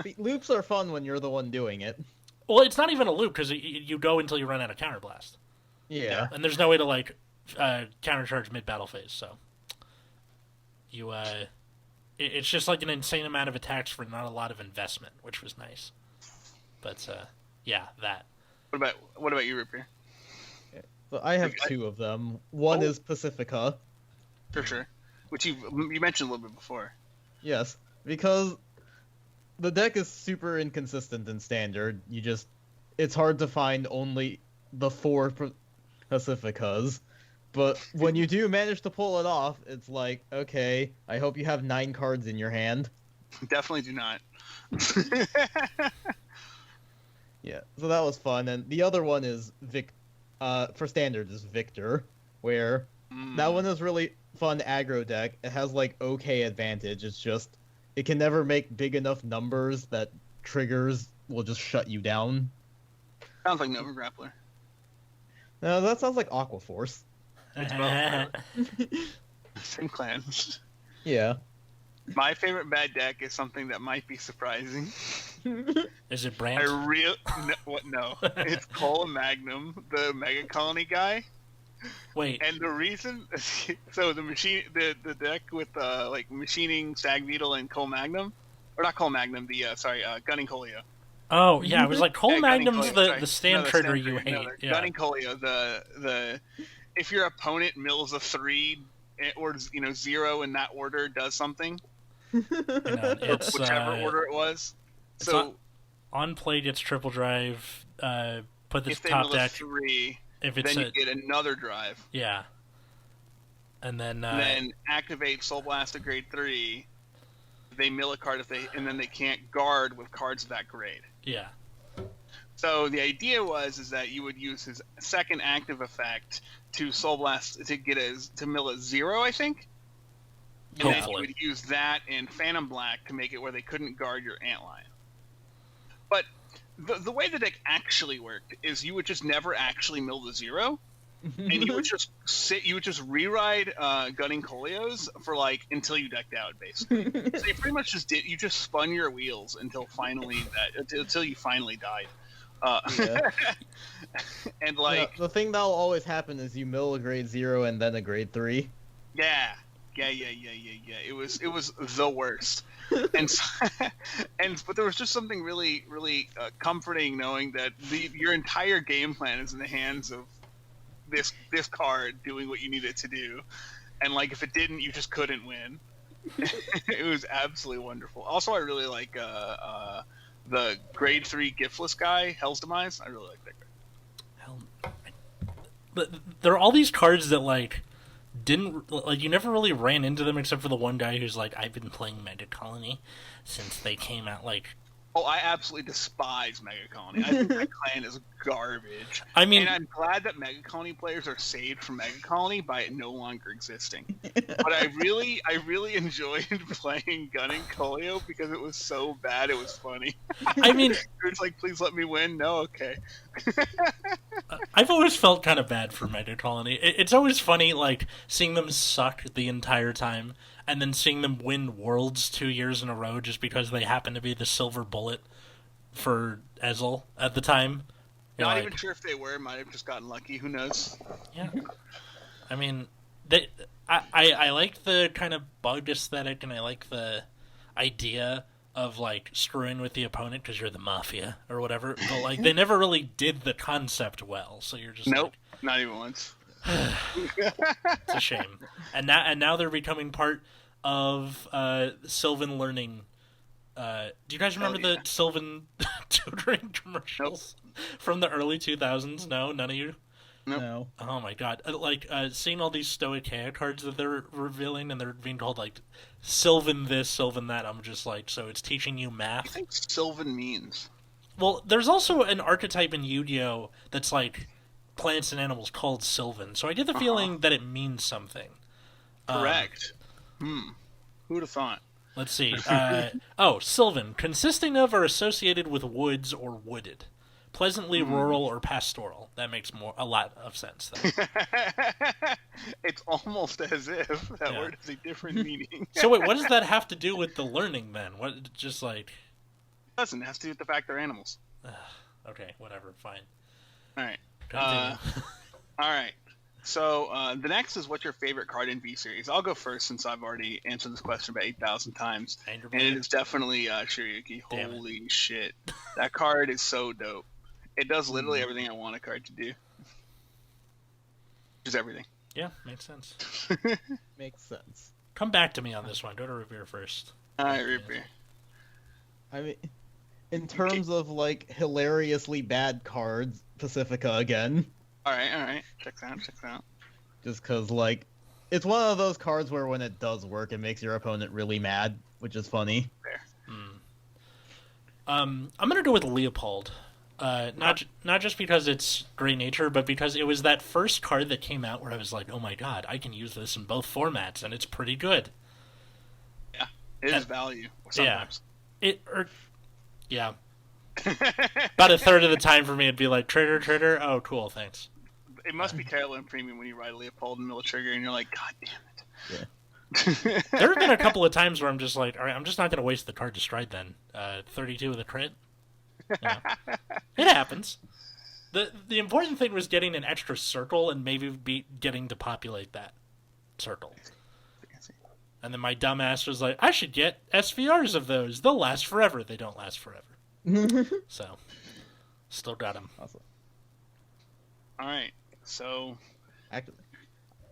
See, loops are fun when you're the one doing it. Well, it's not even a loop because you go until you run out of counterblast. Yeah. And there's no way to like countercharge mid battle phase. So you it's just like an insane amount of attacks for not a lot of investment, which was nice. But yeah, that. What about you, Ripper? So I have two of them. One is Pacifica. For sure. Which you mentioned a little bit before. Yes, because the deck is super inconsistent in Standard. It's hard to find only the 4 Pacificas. But when you do manage to pull it off, it's like, okay, I hope you have 9 cards in your hand. Definitely do not. Yeah, so that was fun. And the other one is for Standard is Victor, where that one is really fun aggro deck. It has like okay advantage. It's just it can never make big enough numbers that triggers will just shut you down. Sounds like Nova Grappler. No, that sounds like Aqua Force. Same clan. Yeah. My favorite bad deck is something that might be surprising. Is it Brant? No. It's Cola Magnum, the Mega Colony guy. Wait. And the reason, so the deck with like machining Stag Beetle and Cole Magnum, or not Cole Magnum, Gunning Colio. Oh yeah, it was like Cole Magnum's Colio, the stand trigger you hate. Yeah. Gunning Colio, the if your opponent mills a 3 or 0 in that order does something. It's whichever order it was. So on play gets triple drive. Put this if top they deck. 3, if it's then you get another drive. Yeah. And then activate Soul Blast at grade 3. They mill a card and then they can't guard with cards of that grade. Yeah. So the idea is that you would use his second active effect to Soul Blast to mill a 0, I think. And then you would use that and Phantom Black to make it where they couldn't guard your Antlion. But the way the deck actually worked is you would just never actually mill the 0, and you would just reride Gunning Colios for like until you decked out, basically. So you pretty much you just spun your wheels until you finally died. And like the thing that'll always happen is you mill a grade 0 and then a grade 3. Yeah. It was the worst, but there was just something really, really comforting knowing that your entire game plan is in the hands of this card doing what you need it to do, and like if it didn't, you just couldn't win. It was absolutely wonderful. Also, I really like the grade 3 giftless guy, Hell's Demise. I really like that card. But there are all these cards that like. You never really ran into them except for the one guy who's like, I've been playing Mega Colony since they came out, like... Oh, I absolutely despise Mega Colony. I think that clan is garbage. I mean... And I'm glad that Mega Colony players are saved from Mega Colony by it no longer existing. But I really enjoyed playing Gunning Colio because it was so bad it was funny. I mean... It's like, please let me win? No? Okay. I've always felt kind of bad for Mega Colony. It's always funny, like, seeing them suck the entire time, and then seeing them win Worlds 2 years in a row just because they happen to be the silver bullet for Ezel at the time. Not even sure if they were. Might have just gotten lucky. Who knows? Yeah. I mean, I like the kind of bugged aesthetic, and I like the idea of like screwing with the opponent because you're the mafia or whatever, but like they never really did the concept well, so you're just nope, not even once. It's a shame. And now they're becoming part of Sylvan Learning. Do you guys remember the Sylvan tutoring commercials from the early 2000s? No, none of you. Nope. No. Oh my god! Seeing all these Stoicheia cards that they're revealing, and they're being called like Sylvan this, Sylvan that. I'm just like, so it's teaching you math. What do you think Sylvan means? Well, there's also an archetype in Yu-Gi-Oh that's like plants and animals called Sylvan, so I get the feeling that it means something. Correct. Who'd have thought? Let's see. Sylvan, consisting of or associated with woods or wooded. Pleasantly rural or pastoral. That makes a lot of sense, though. It's almost as if that word has a different meaning. So wait, what does that have to do with the learning, then? What, just like... It doesn't. It has to do with the fact they're animals. Okay, whatever, fine. All right. Continue. All right. So the next is what's your favorite card in V series? I'll go first since I've already answered this question about 8,000 times. And it is definitely Shiryuki. Holy shit. That card is so dope. It does literally everything I want a card to do. Just everything. Yeah, makes sense. Makes sense. Come back to me on this one. Go to Revere first. All right, Revere. I mean, in terms of, like, hilariously bad cards, Pacifica again. All right. Check that out. Just because, like, it's one of those cards where when it does work, it makes your opponent really mad, which is funny. Fair. I'm going to go with Leopold. Not just because it's Grey Nature, but because it was that first card that came out where I was like, oh my god, I can use this in both formats, and it's pretty good. Yeah, it is value sometimes. Yeah. About a third of the time for me, it'd be like, trigger, oh, cool, thanks. It must be terrible in Premium when you ride Leopold in the middle of trigger, and you're like, god damn it. Yeah. There have been a couple of times where I'm just like, all right, I'm just not going to waste the card to stride then. 32 with a crit. Yeah. It happens. The important thing was getting an extra circle and maybe getting to populate that circle. And then my dumbass was like, I should get SVRs of those. They'll last forever. They don't last forever. So, still got them. Awesome. All right. So, actually,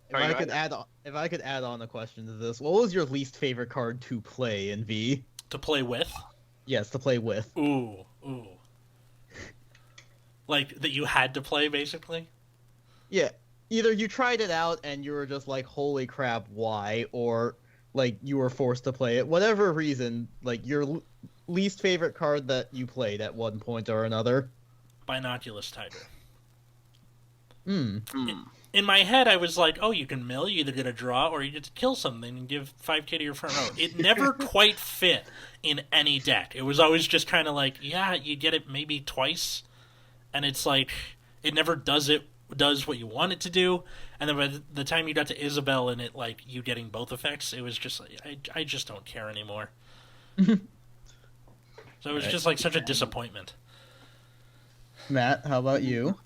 if I could add on a question to this, what was your least favorite card to play in V? To play with? Yes, to play with. Ooh. Like, that you had to play, basically? Yeah. Either you tried it out and you were just like, holy crap, why? Or, like, you were forced to play it. Whatever reason, like, your least favorite card that you played at one point or another. Binoculus Tiger. In my head, I was like, oh, you can mill, you either get a draw, or you get to kill something and give 5k to your front row. It never quite fit in any deck. It was always just kind of like, yeah, you get it maybe twice, and it's like, it never does what you want it to do, and then by the time you got to Isabel and it, like, you getting both effects, it was just like, I just don't care anymore. So it was just like such a disappointment. Matt, how about you?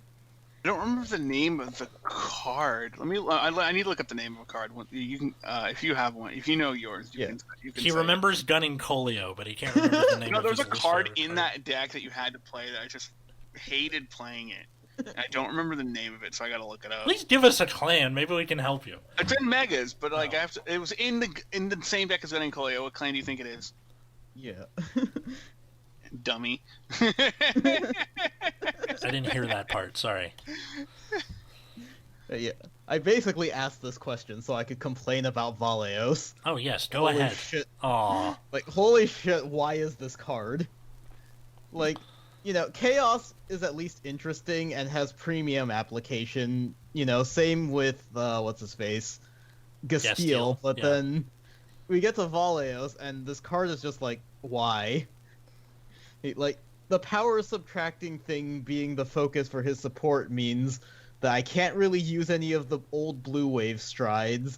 I don't remember the name of the card. I need to look up the name of a card. You can, if you have one, if you know yours, you can. He remembers gunning Colio, but he can't remember the name. There was a card in that deck that you had to play that I just hated playing it. I don't remember the name of it, so I gotta look it up. Please give us a clan. Maybe we can help you. It's in Megas, but like it was in the same deck as gunning Colio. What clan do you think it is? Yeah. Dummy. I didn't hear that part. Sorry. Yeah. I basically asked this question so I could complain about Valeos. Oh yes, go ahead. Shit. Aw. Like, holy shit, why is this card? Like, Chaos is at least interesting and has premium application. Same with, what's-his-face? Gasteel. But then we get to Valeos, and this card is just like, why? Like, the power subtracting thing being the focus for his support means that I can't really use any of the old Blue Wave strides,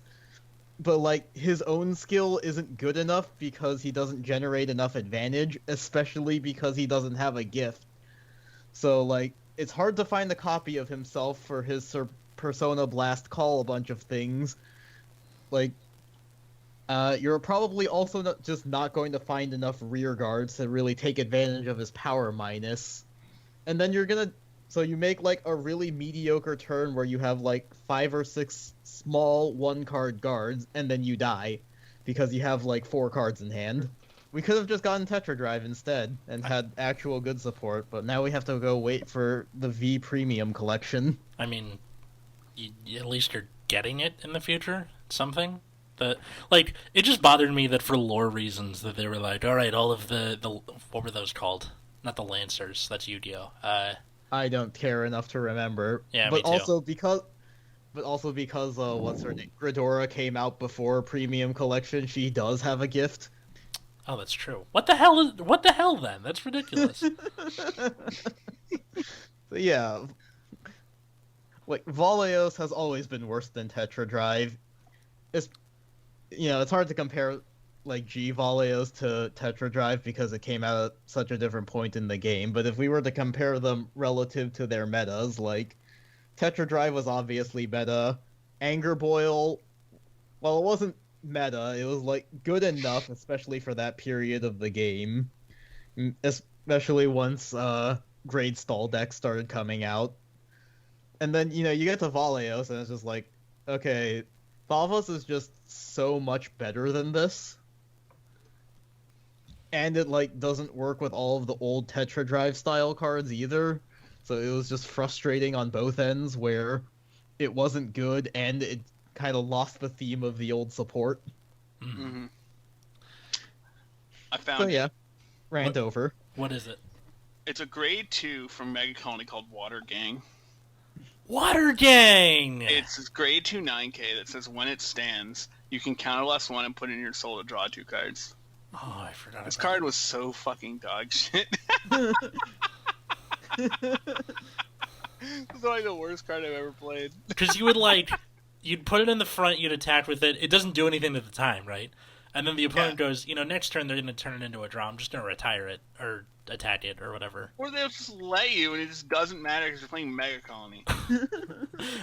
but, like, his own skill isn't good enough because he doesn't generate enough advantage, especially because he doesn't have a gift. So, like, it's hard to find a copy of himself for his Persona Blast Call a bunch of things. Like, you're probably also not going to find enough rear guards to really take advantage of his power minus. And then so you make, like, a really mediocre turn where you have, like, 5 or 6 small one-card guards, and then you die, because you have, like, 4 cards in hand. We could have just gotten Tetra Drive instead, and had actual good support, but now we have to go wait for the V Premium collection. I mean, at least you're getting it in the future? Something? Like, it just bothered me that for lore reasons that they were like, alright, all of the what were those called? Not the Lancers, that's Yu-Gi-Oh! I don't care enough to remember. Yeah, but me too. also because what's her name? Gridora came out before Premium Collection. She does have a gift. Oh, that's true. What the hell then? That's ridiculous. So yeah, like Valios has always been worse than Tetra Drive. It's it's hard to compare like G Valios to Tetra Drive because it came out at such a different point in the game. But if we were to compare them relative to their metas, like Tetra Drive was obviously meta. Anger Boil, well, it wasn't meta. It was like good enough, especially for that period of the game. Especially once Grade Stall decks started coming out. And then, you get to Valios, and it's just like, okay, Thavos is just so much better than this. And it, like, doesn't work with all of the old Tetra Drive style cards either. So it was just frustrating on both ends, where it wasn't good, and it kind of lost the theme of the old support. Mm-hmm. I found So yeah, rant over. What is it? It's a grade 2 from Mega Colony called Water Gang. Water Gang! It's this grade 2 9K that says when it stands, you can counterblast 1 and put in your soul to draw 2 cards. Oh, I forgot This about card was so fucking dog shit. This is like the worst card I've ever played. Because you'd put it in the front, you'd attack with it. It doesn't do anything at the time, right? And then the opponent goes, next turn they're going to turn it into a draw. I'm just going to retire it, or attack it, or whatever. Or they'll just let you, and it just doesn't matter because you're playing Mega Colony.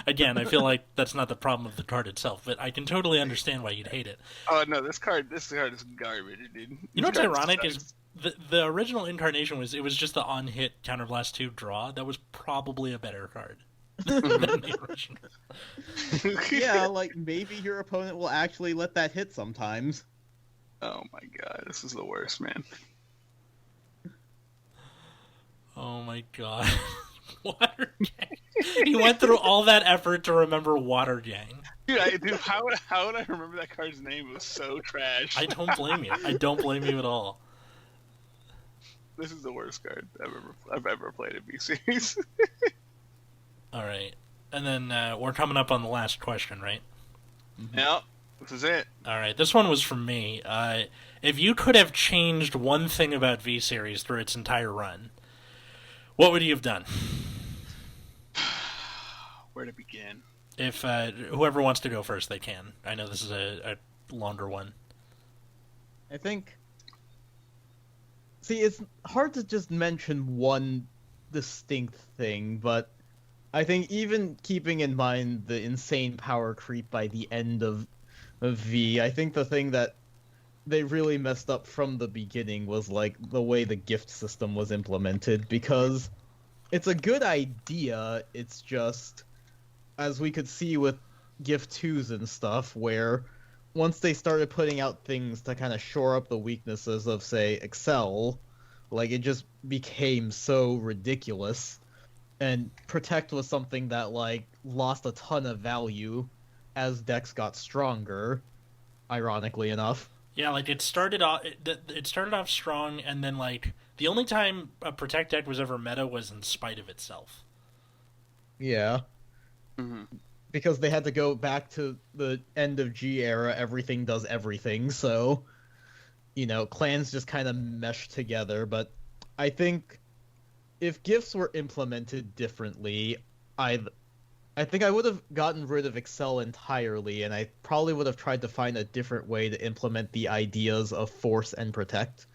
Again, I feel like that's not the problem of the card itself, but I can totally understand why you'd hate it. Oh no, this card is garbage, dude. You know what's ironic is the original incarnation was just the on-hit Counterblast 2 draw. That was probably a better card than the original. Yeah, like maybe your opponent will actually let that hit sometimes. Oh my god, this is the worst, man. Oh my god. Water Gang. He went through all that effort to remember Water Gang. Dude, how would I remember that card's name? It was so trash. I don't blame you. I don't blame you at all. This is the worst card I've ever played in V-Series. Alright. And then we're coming up on the last question, right? Mm-hmm. Yep. This is it. Alright, this one was from me. If you could have changed one thing about V-Series through its entire run, what would you have done? Where to begin? If whoever wants to go first, they can. I know this is a longer one. I think... See, it's hard to just mention one distinct thing, but I think even keeping in mind the insane power creep by the end of V, I think the thing that they really messed up from the beginning was like the way the gift system was implemented, because it's a good idea, it's just, as we could see with gift 2s and stuff, where once they started putting out things to kind of shore up the weaknesses of, say, Excel, like, it just became so ridiculous. And Protect was something that, like, lost a ton of value as decks got stronger, ironically enough. Yeah, like, it started off strong, and then, like, the only time a Protect deck was ever meta was in spite of itself. Yeah. Mm-hmm. Because they had to go back to the end of G era, everything does everything, so, clans just kind of mesh together. But I think if gifts were implemented differently, I think I would have gotten rid of Excel entirely, and I probably would have tried to find a different way to implement the ideas of Force and Protect.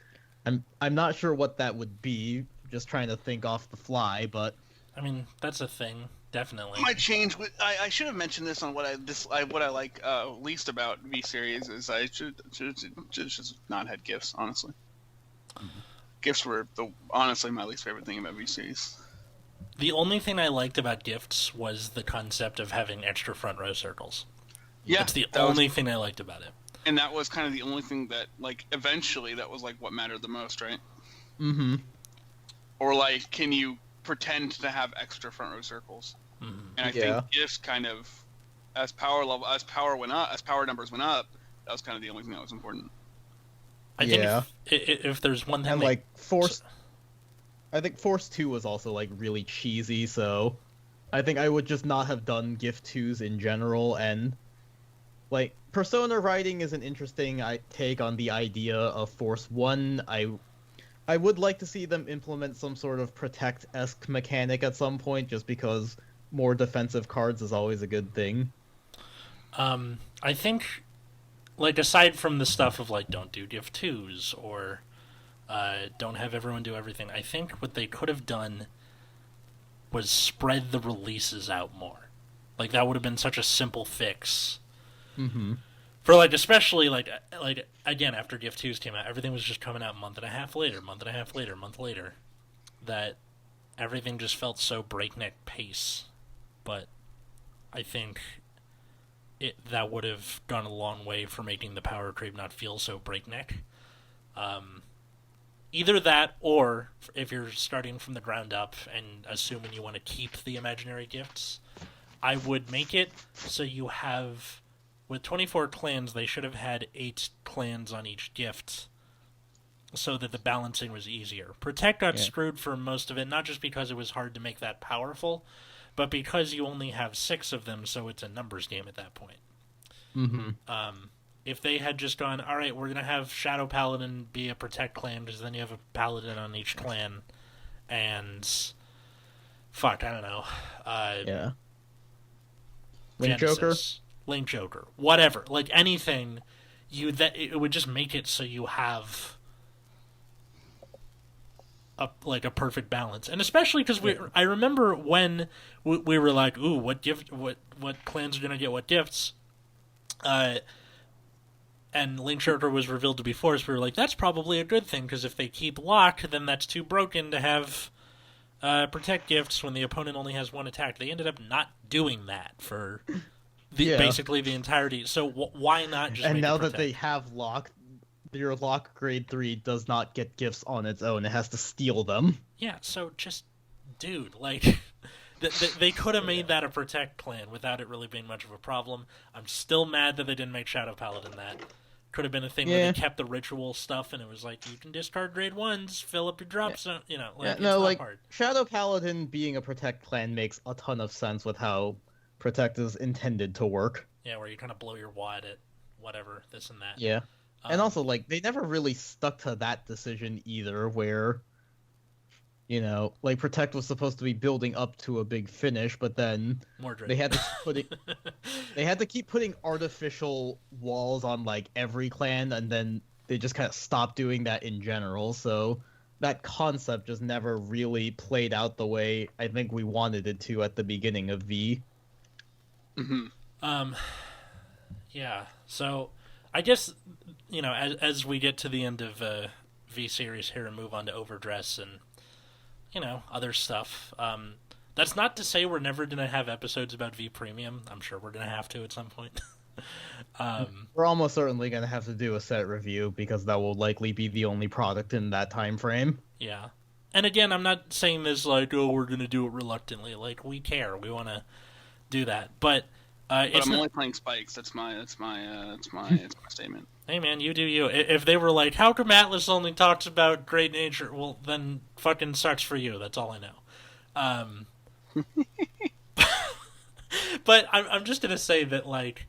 I'm not sure what that would be, just trying to think off the fly, but... I mean, that's a thing. Definitely. My change. I should have mentioned this on what I like least about V Series is I should just not had gifts. Honestly, gifts were honestly my least favorite thing about V Series. The only thing I liked about gifts was the concept of having extra front row circles. Yeah, that's the only thing I liked about it. And that was kind of the only thing that, like, eventually that was like what mattered the most, right? Mm-hmm. Or like, can you pretend to have extra front row circles? Mm-hmm. And I think gifts kind of, as power numbers went up, that was kind of the only thing that was important. I think if there's one thing, and like Force, I think Force 2 was also like really cheesy, so I think I would just not have done gift 2s in general. And like Persona writing is an interesting take on the idea of Force 1. I would like to see them implement some sort of protect-esque mechanic at some point, just because more defensive cards is always a good thing. I think, like, aside from the stuff of, like, don't do gift twos or don't have everyone do everything, I think what they could have done was spread the releases out more. Like, that would have been such a simple fix. Mm-hmm. For, like, especially, like again, after gift twos came out, everything was just coming out month and a half later, month later, that everything just felt so breakneck pace. But I think that would have gone a long way for making the power creep not feel so breakneck. Either that, or if you're starting from the ground up and assuming you want to keep the imaginary gifts, I would make it so you have, with 24 clans, they should have had 8 clans on each gift, so that the balancing was easier. Protect got screwed for most of it, not just because it was hard to make that powerful, but because you only have 6 of them, so it's a numbers game at that point. Mm-hmm. If they had just gone, all right, we're going to have Shadow Paladin be a Protect clan, because then you have a Paladin on each clan, and fuck, I don't know. Link Joker? Link Joker. Whatever. Like, anything, it would just make it so you have a perfect balance. And especially because I remember when we were like, ooh, what clans are going to get what gifts? And Link Joker was revealed to be Force. We were like, that's probably a good thing, because if they keep Lock, then that's too broken to have Protect gifts when the opponent only has 1 attack. They ended up not doing that for basically the entirety. So why not just? And make now it that Protect? they have Lock, your Lock grade 3 does not get gifts on its own. It has to steal them. Yeah. So just, dude, like. They could have made that a Protect clan without it really being much of a problem. I'm still mad that they didn't make Shadow Paladin that. Could have been a thing where they kept the ritual stuff, and it was like, you can discard grade 1s, fill up your drops, it's not hard. Shadow Paladin being a Protect clan makes a ton of sense with how Protect is intended to work. Yeah, where you kind of blow your wad at whatever, this and that. Yeah. And also, like, they never really stuck to that decision either, where, like, Protect was supposed to be building up to a big finish, but then they had to keep putting artificial walls on, like, every clan, and then they just kind of stopped doing that in general, so that concept just never really played out the way I think we wanted it to at the beginning of V. Mm-hmm. Yeah, so I guess, as we get to the end of V series here and move on to Overdress and other stuff. That's not to say we're never going to have episodes about V Premium. I'm sure we're going to have to at some point. We're almost certainly going to have to do a set review, because that will likely be the only product in that time frame. Yeah. And again, I'm not saying this like, oh, we're going to do it reluctantly. Like, we care. We want to do that. But I'm only playing Spikes. That's my statement. Hey man, you do you. If they were like, how come Atlas only talks about great nature? Well, then fucking sucks for you. That's all I know. But I'm just gonna say that, like,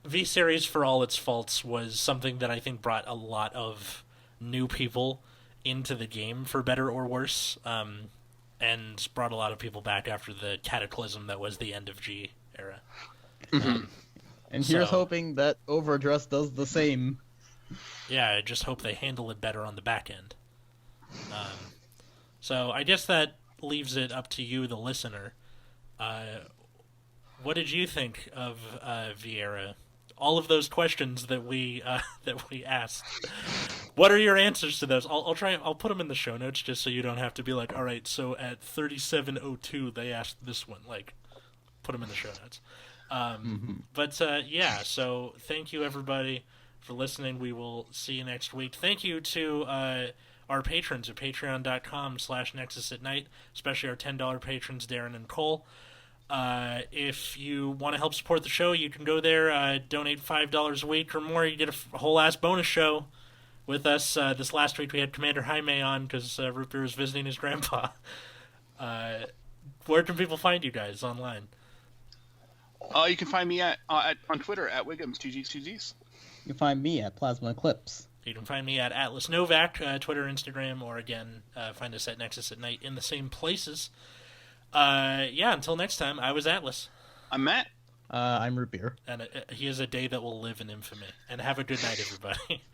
V Series, for all its faults, was something that I think brought a lot of new people into the game, for better or worse, and brought a lot of people back after the cataclysm that was the end of G era. Mm-hmm. And here's hoping that Overdress does the same. Yeah, I just hope they handle it better on the back end. So I guess that leaves it up to you, the listener. What did you think of Vieira? All of those questions that we asked. What are your answers to those? I'll put them in the show notes, just so you don't have to be like, all right, so at 3702 they asked this one. Like, put them in the show notes. But yeah, so thank you everybody for listening. We will see you next week. Thank you to our patrons at patreon.com/Nexus at Night, especially our $10 patrons, Darren and Cole. If you want to help support the show, you can go there, donate $5 a week or more. You get a whole ass bonus show with us. This last week we had Commander Jaime on because Root Beer was visiting his grandpa. Where can people find you guys online? You can find me on Twitter at Wiggums2Gs2Gs. You can find me at Plasma Eclipse. You can find me at Atlas Novak, Twitter, Instagram, or again, find us at Nexus at Night in the same places. Until next time, I was Atlas. I'm Matt. I'm Root Beer. And he is a day that will live in infamy. And have a good night, everybody.